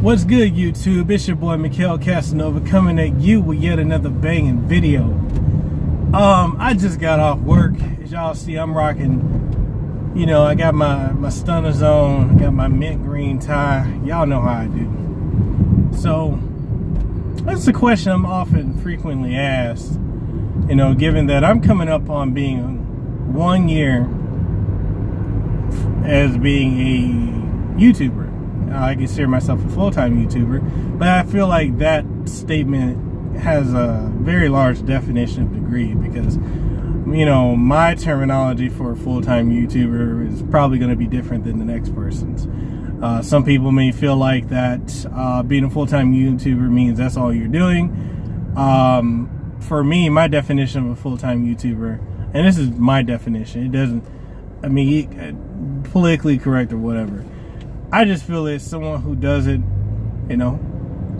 What's good, YouTube? It's your boy Mekel Kasanova coming at you with yet another banging video. I just got off work. As y'all see, I'm rocking, I got my stunners on, I got my mint green tie. Y'all know how I do. So that's a question I'm often frequently asked, given that I'm coming up on being 1 year as being a YouTuber. I consider myself a full-time YouTuber, but I feel like that statement has a very large definition of degree because, my terminology for a full-time YouTuber is probably going to be different than the next person's. Some people may feel like that being a full-time YouTuber means that's all you're doing. For me, my definition of a full-time YouTuber, and this is my definition, it doesn't, politically correct or whatever. I just feel it's someone who does it,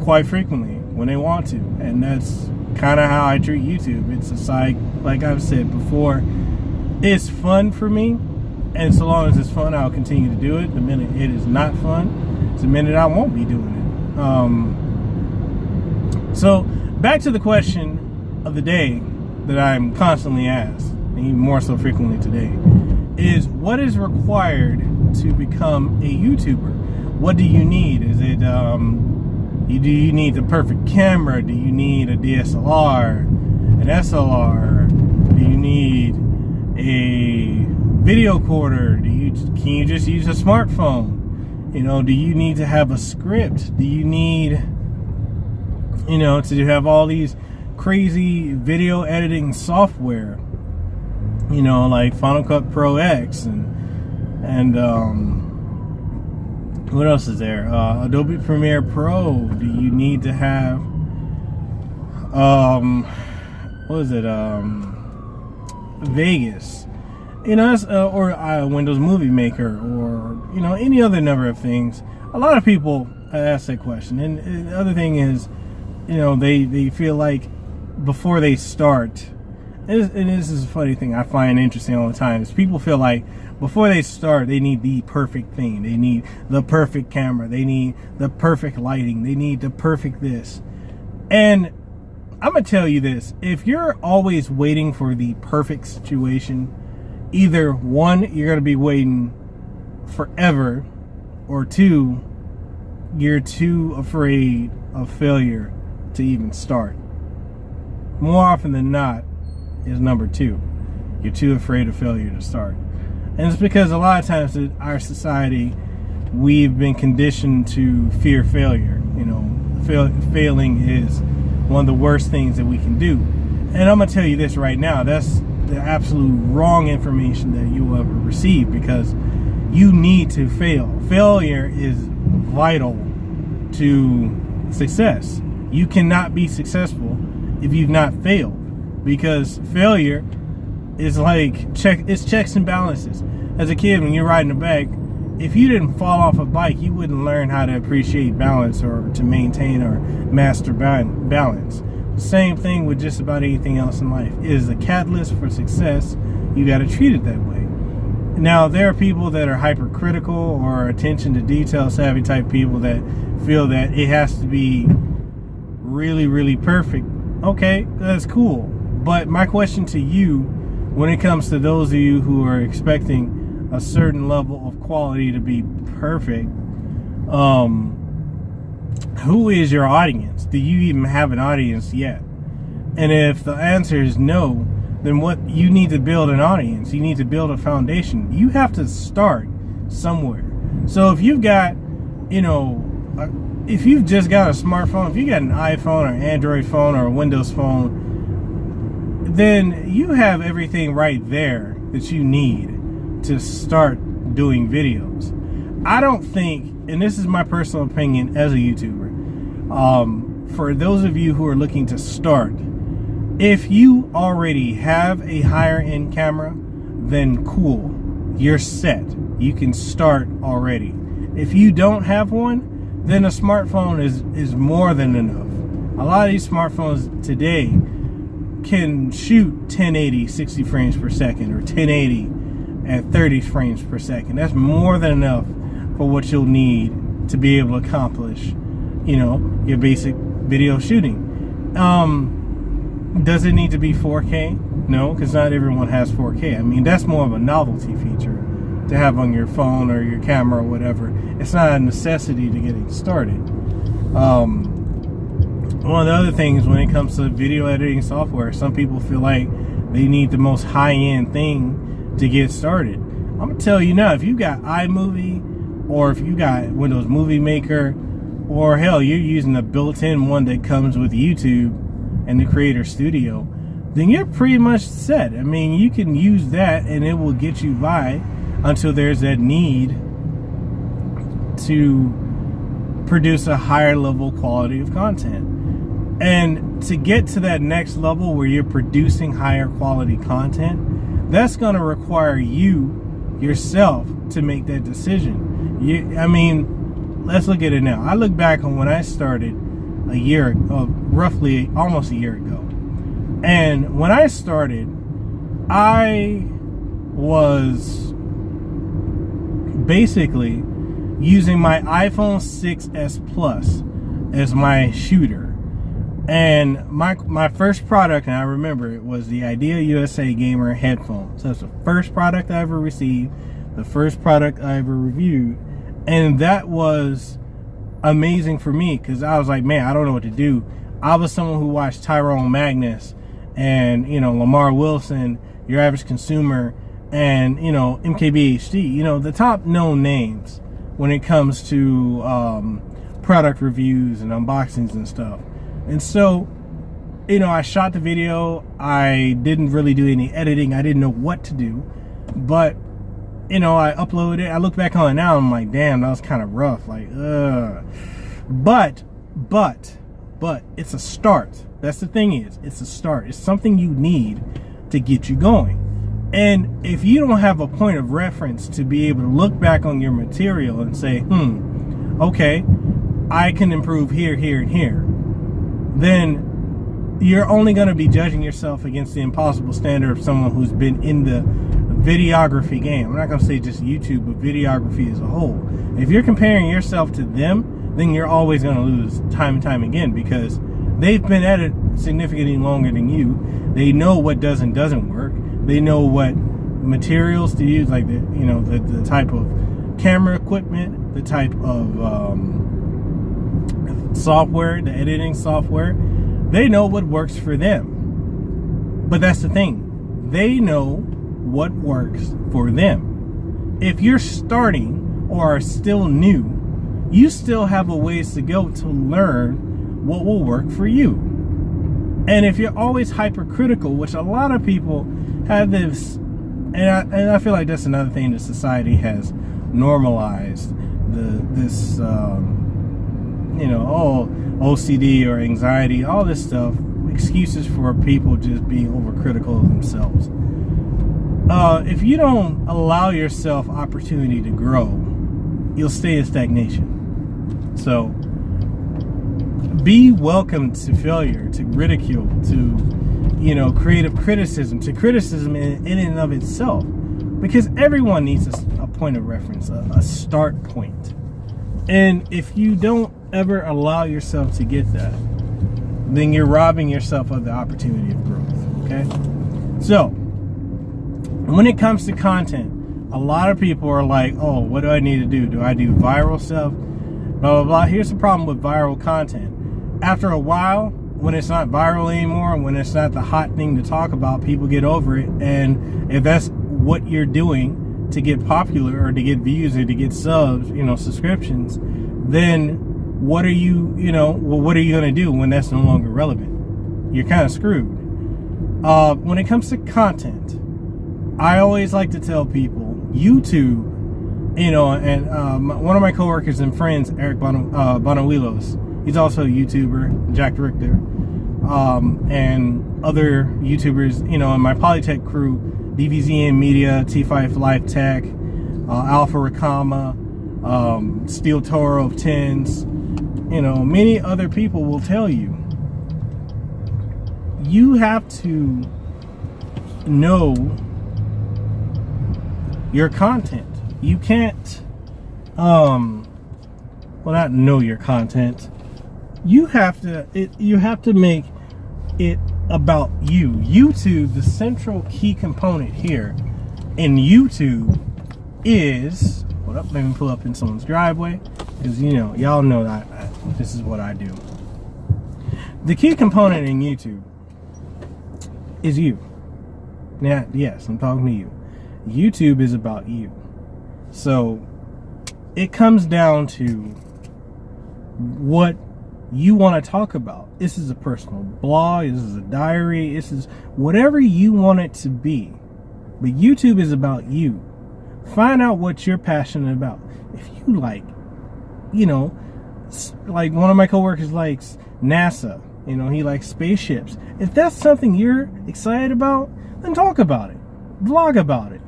quite frequently when they want to. And that's kind of how I treat YouTube. It's a side, like I've said before, it's fun for me. And so long as it's fun, I'll continue to do it. The minute it is not fun, it's the minute I won't be doing it. So back to the question of the day that I'm constantly asked, and even more so frequently today, is what is required to become a YouTuber? What do you need? Is it do you need the perfect camera? Do you need a DSLR, an SLR? Do you need a video recorder? Can you just use a smartphone? Do you need to have a script? Do you need to have all these crazy video editing software? Like Final Cut Pro X and what else is there? Adobe Premiere Pro. Do you need to have Vegas? Or Windows Movie Maker, or any other number of things. A lot of people ask that question, and the other thing is, they feel like before they start. And this is a funny thing I find interesting all the time, is people feel like before they start, they need the perfect thing. They need the perfect camera. They need the perfect lighting. They need the perfect this. And I'm going to tell you this. If you're always waiting for the perfect situation, either one, you're going to be waiting forever, or two, you're too afraid of failure to even start. More often than not, is number two. You're too afraid of failure to start. And it's because a lot of times in our society, we've been conditioned to fear failure. Failing is one of the worst things that we can do. And I'm going to tell you this right now, that's the absolute wrong information that you will ever receive, because you need to fail. Failure is vital to success. You cannot be successful if you've not failed. Because failure is like checks and balances. As a kid, when you're riding a bike, if you didn't fall off a bike, you wouldn't learn how to appreciate balance or to maintain or master balance. The same thing with just about anything else in life. It is a catalyst for success. You got to treat it that way. Now, there are people that are hypercritical or attention to detail savvy type people that feel that it has to be really, really perfect. Okay, that's cool. But my question to you, when it comes to those of you who are expecting a certain level of quality to be perfect, who is your audience? Do you even have an audience yet? And if the answer is no, then what you need to build an audience. You need to build a foundation. You have to start somewhere. So if you've got, if you've just got a smartphone, if you got an iPhone or an Android phone or a Windows phone, then you have everything right there that you need to start doing videos. I don't think, and this is my personal opinion as a YouTuber, for those of you who are looking to start, if you already have a higher end camera, then cool, you're set. You can start already. If you don't have one, then a smartphone is more than enough. A lot of these smartphones today can shoot 1080 60 frames per second, or 1080 at 30 frames per second. That's more than enough for what you'll need to be able to accomplish you know, your basic video shooting. Does it need to be 4K? No, because not everyone has 4K. I mean, that's more of a novelty feature to have on your phone or your camera or whatever. It's not a necessity to getting started. One of the other things when it comes to video editing software, some people feel like they need the most high-end thing to get started. I'm gonna tell you now, if you got iMovie, or if you got Windows Movie Maker, or hell, you're using a built-in one that comes with YouTube and the Creator Studio, then you're pretty much set. I mean, you can use that and it will get you by until there's that need to produce a higher level quality of content. And to get to that next level where you're producing higher quality content, that's going to require you yourself to make that decision. I mean, let's look at it now. I look back on when I started a year, roughly almost a year ago. And when I started, I was basically using my iPhone 6s Plus as my shooter. And my first product, and I remember it, was the Idea USA Gamer headphones. That's the first product I ever received, the first product I ever reviewed. And that was amazing for me because I was like, man, I don't know what to do. I was someone who watched Tyrone Magnus and, you know, Lamar Wilson, Your Average Consumer, and, you know, MKBHD, you know, the top known names when it comes to product reviews and unboxings and stuff. And so, you know, I shot the video. I didn't really do any editing. I didn't know what to do. But, you know, I uploaded it. I look back on it now, I'm like, damn, that was kind of rough. Like, But it's a start. That's the thing is, it's a start. It's something you need to get you going. And if you don't have a point of reference to be able to look back on your material and say, okay, I can improve here, here, and here, then you're only going to be judging yourself against the impossible standard of someone who's been in the videography game. I'm not going to say just YouTube, but videography as a whole. If you're comparing yourself to them, then you're always going to lose time and time again because they've been at it significantly longer than you. They know what does and doesn't work. They know what materials to use, like the type of camera equipment, the type of software, the editing software. They know what works for them. But that's the thing. They know what works for them. If you're starting or are still new, you still have a ways to go to learn what will work for you. And if you're always hypercritical, which a lot of people have this, and I feel like that's another thing that society has normalized, this OCD or anxiety, all this stuff, excuses for people just being overcritical of themselves. If you don't allow yourself opportunity to grow, you'll stay in stagnation. So be welcome to failure, to ridicule, to, creative criticism, to criticism in and of itself, because everyone needs a point of reference, a start point. And if you don't ever allow yourself to get that, then you're robbing yourself of the opportunity of growth. Okay? So when it comes to content, a lot of people are like, oh, what do I need to do? Do I do viral stuff? Blah, blah, blah. Here's the problem with viral content. After a while, when it's not viral anymore, when it's not the hot thing to talk about, people get over it. And if that's what you're doing to get popular or to get views or to get subs, subscriptions, then what are you going to do when that's no longer relevant? You're kind of screwed. When it comes to content, I always like to tell people, YouTube, and one of my coworkers and friends, Eric Bonawilos, he's also a YouTuber, Jack Richter, and other YouTubers, in my Polytech crew, DVZN Media, T5 Life Tech, Alpha Rakama, Steel Toro of 10s, many other people will tell you, you have to know your content. You can't, not know your content, You have to make it about you. YouTube, the central key component here in YouTube is, hold up, let me pull up in someone's driveway, because y'all know that this is what I do. The key component in YouTube is you. Now, yes, I'm talking to you. YouTube is about you. So it comes down to what you want to talk about. This is a personal blog, this is a diary, this is whatever you want it to be. But YouTube is about you. Find out what you're passionate about. If you like, like one of my coworkers likes NASA, he likes spaceships. If that's something you're excited about, then talk about it. Vlog about it.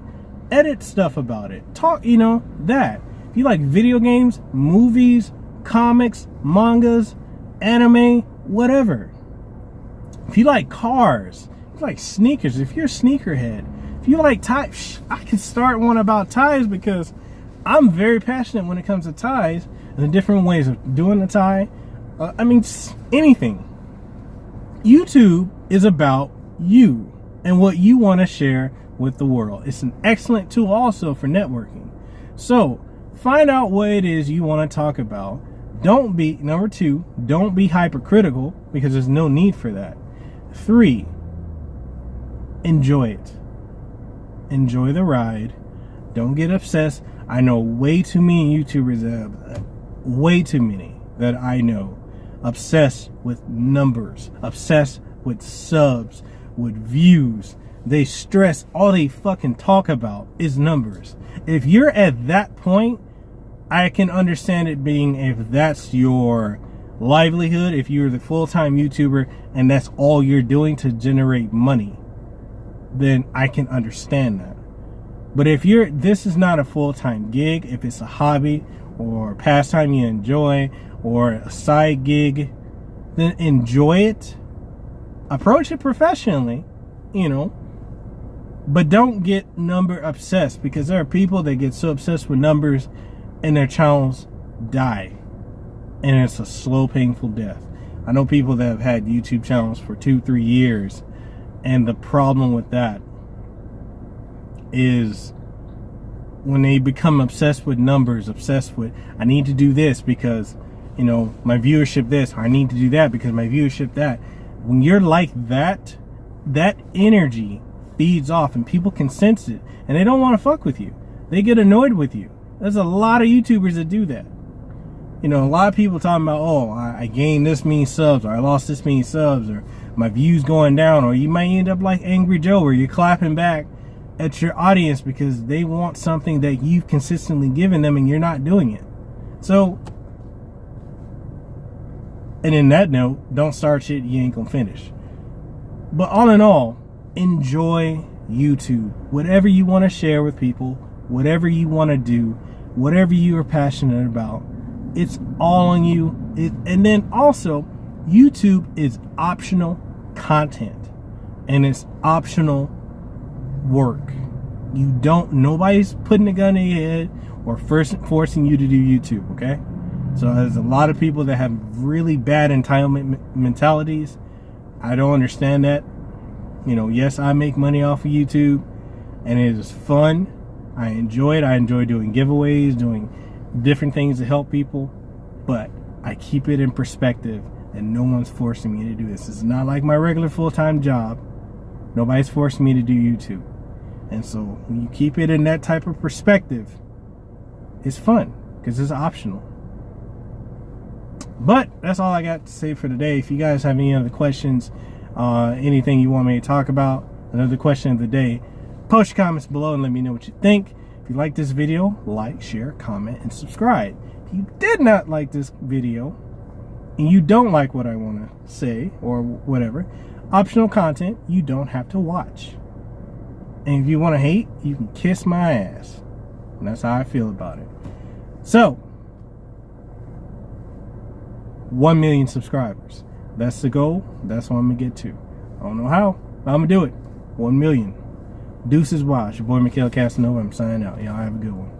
Edit stuff about it. Talk, that. If you like video games, movies, comics, mangas, anime, whatever. If you like cars, if you like sneakers, if you're a sneakerhead, if you like ties, I could start one about ties because I'm very passionate when it comes to ties and the different ways of doing the tie. Anything. YouTube is about you and what you want to share with the world. It's an excellent tool also for networking. So find out what it is you want to talk about. Number 2, don't be hypercritical, because there's no need for that. 3, enjoy it. Enjoy the ride. Don't get obsessed. I know way too many YouTubers, way too many that I know, obsessed with numbers, obsessed with subs, with views. They stress, all they fucking talk about is numbers. If you're at that point, I can understand it being, if that's your livelihood, if you're the full-time YouTuber and that's all you're doing to generate money, then I can understand that. But if this is not a full-time gig, if it's a hobby or pastime you enjoy or a side gig, then enjoy it. Approach it professionally, but don't get number obsessed, because there are people that get so obsessed with numbers and their channels die, and it's a slow, painful death. I know people that have had YouTube channels for 2-3 years, and the problem with that is when they become obsessed with numbers, obsessed with, I need to do this because my viewership this, I need to do that because my viewership that. When you're like that, that energy feeds off and people can sense it, and they don't want to fuck with you. They get annoyed with you. There's a lot of YouTubers that do that. A lot of people talking about, oh, I gained this many subs, or I lost this many subs, or my views going down, or you might end up like Angry Joe, where you're clapping back at your audience because they want something that you've consistently given them and you're not doing it. So, and in that note, don't start shit you ain't gonna finish. But all in all, enjoy YouTube. Whatever you want to share with people, whatever you want to do, whatever you are passionate about, it's all on you. And then also, YouTube is optional content, and it's optional work. Nobody's putting a gun in your head or forcing you to do YouTube, okay? So there's a lot of people that have really bad entitlement mentalities. I don't understand that. Yes, I make money off of YouTube, and it is fun. I enjoy it. I enjoy doing giveaways, doing different things to help people, but I keep it in perspective, and no one's forcing me to do this. It's not like my regular full-time job. Nobody's forcing me to do YouTube. And so when you keep it in that type of perspective, it's fun because it's optional. But that's all I got to say for today. If you guys have any other questions, anything you want me to talk about, another question of the day, post your comments below and let me know what you think. If you like this video, like, share, comment, and subscribe. If you did not like this video and you don't like what I want to say or whatever, optional content, you don't have to watch. And if you want to hate, you can kiss my ass. And that's how I feel about it. So, 1 million subscribers. That's the goal. That's what I'm going to get to. I don't know how, but I'm going to do it. 1 million. Deuces wash. Your boy Mekel Kasanova. I'm signing out. Y'all have a good one.